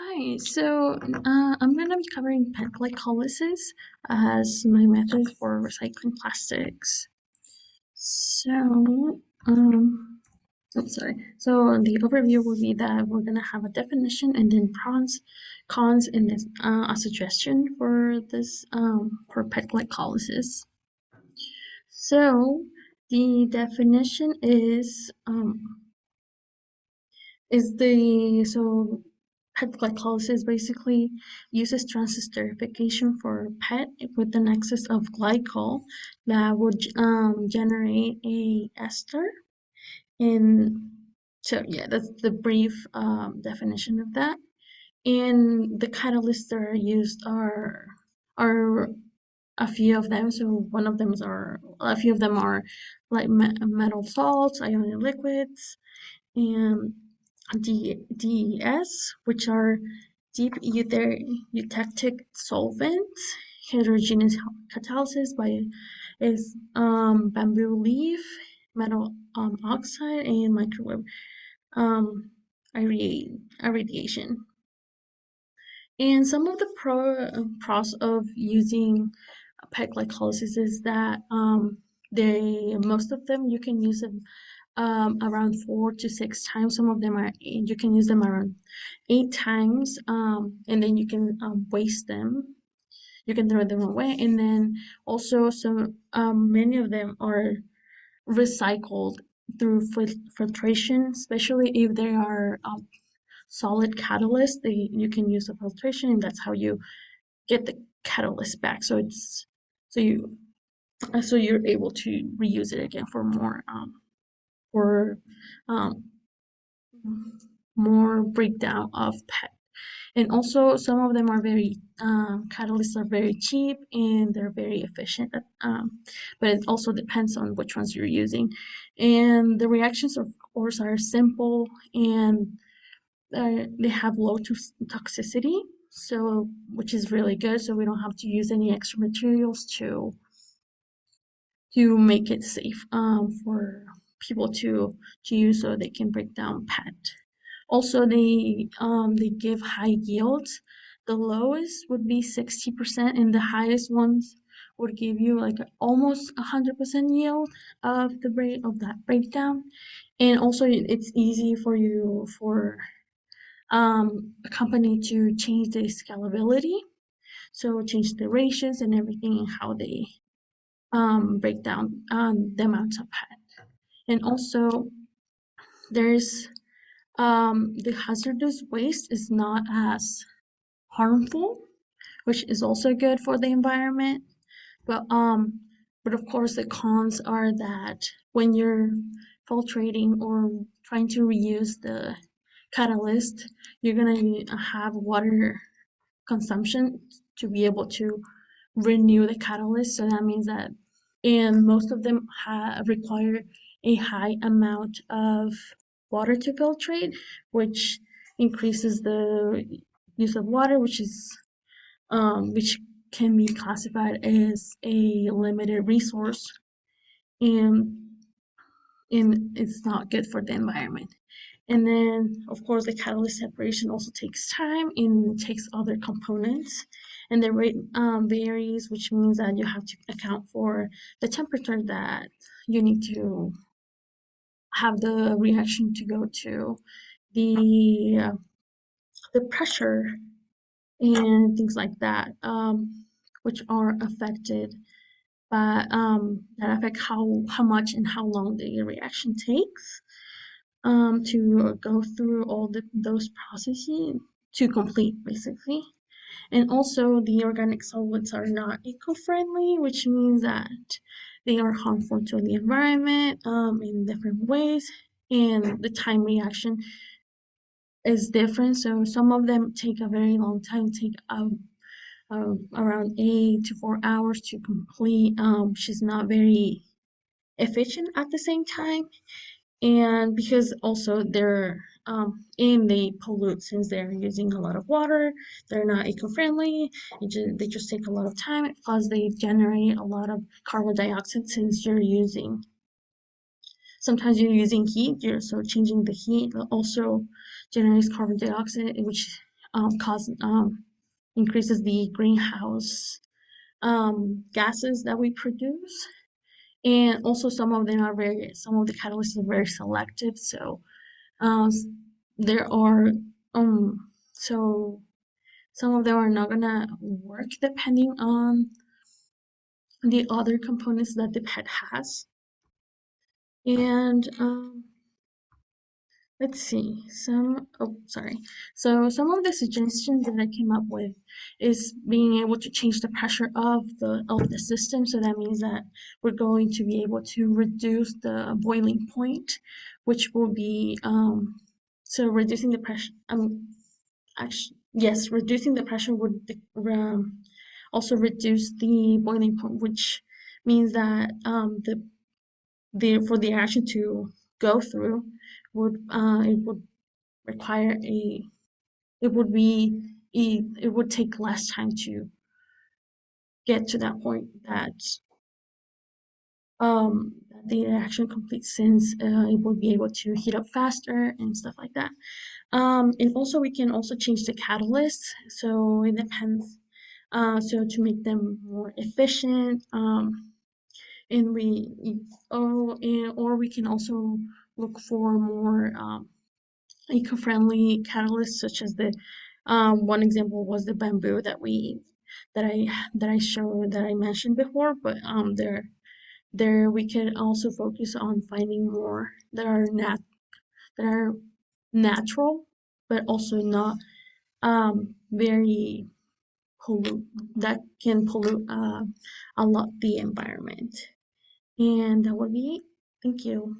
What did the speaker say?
Hi, I'm going to be covering PET glycolysis as my method for recycling plastics. So, um, I'm sorry. So the overview will be that we're going to have a definition and then pros, cons, and then a suggestion for this for PET glycolysis. So the definition is the so PET glycolysis basically uses transesterification for PET with an excess of glycol that would generate a ester. And so yeah, that's the brief definition of that. And the catalysts that are used are a few of them. So one of them are a few of them are like metal salts, ionic liquids, and DES, which are deep eutectic solvents. Heterogeneous catalysis by is bamboo leaf, metal oxide, and microwave um, irradiation. And some of the pros of using PEG glycolysis is that they most of them you can use them around 4 to 6 times. Some of them are you can use them around 8 times, and then you can waste them. You can throw them away, and then also some many of them are recycled through filtration, especially if they are solid catalyst. You can use a filtration, and that's how you get the catalyst back. So you so you're able to reuse it again for um, more breakdown of PET. And also, some of them are very catalysts are very cheap and they're very efficient. But it also depends on which ones you're using. And the reactions, of course, are simple and they have low toxicity. So, which is really good. So we don't have to use any extra materials to make it safe for people to use so they can break down PET. Also, they give high yields. The lowest would be 60%, and the highest ones would give you like almost 100% yield of the break of that breakdown. And also, it's easy for you for a company to change the scalability, so change the ratios and everything and how they break down the amounts of PET. And also, there's the hazardous waste is not as harmful, which is also good for the environment. But um, but of course the cons are that when you're filtrating or trying to reuse the catalyst, you're gonna have water consumption to be able to renew the catalyst. So that means that, and most of them require a high amount of water to filtrate, which increases the use of water, which can be classified as a limited resource, and it's not good for the environment. And then, of course, the catalyst separation also takes time and takes other components. And the rate varies, which means that you have to account for the temperature that you need to have the reaction to go to, the the pressure and things like that, which are affected by that affect how much and how long the reaction takes to go through all those processes to complete basically. And also the organic solvents are not eco-friendly, which means that they are harmful to the environment in different ways, and the time reaction is different. So some of them take a very long time, take around 8 to 4 hours to complete. She's not very efficient at the same time, and because also they're and they pollute since they're using a lot of water. They're not eco-friendly. They just take a lot of time. Plus, they generate a lot of carbon dioxide since you're using. Sometimes you're using heat. You're so changing the heat also generates carbon dioxide, which cause increases the greenhouse gases that we produce. And also some of the catalysts are very selective. So um, there are so some of them are not gonna work depending on the other components that the pet has. And let's see, So some of the suggestions that I came up with is being able to change the pressure of the system. So that means that we're going to be able to reduce the boiling point, which will be so reducing the pressure. Actually, yes, reducing the pressure would also reduce the boiling point, which means that the for the action to go through it would require a it would be it would take less time to get to that point that the action completes, since it will be able to heat up faster and stuff like that. And also we can also change the catalyst, so it depends. So to make them more efficient, and or we can also look for more eco-friendly catalysts, such as the one example was the bamboo that I showed that I mentioned before. But there we can also focus on finding more that are natural, but also not very pollute that can pollute a lot the environment. And that would be it. Thank you.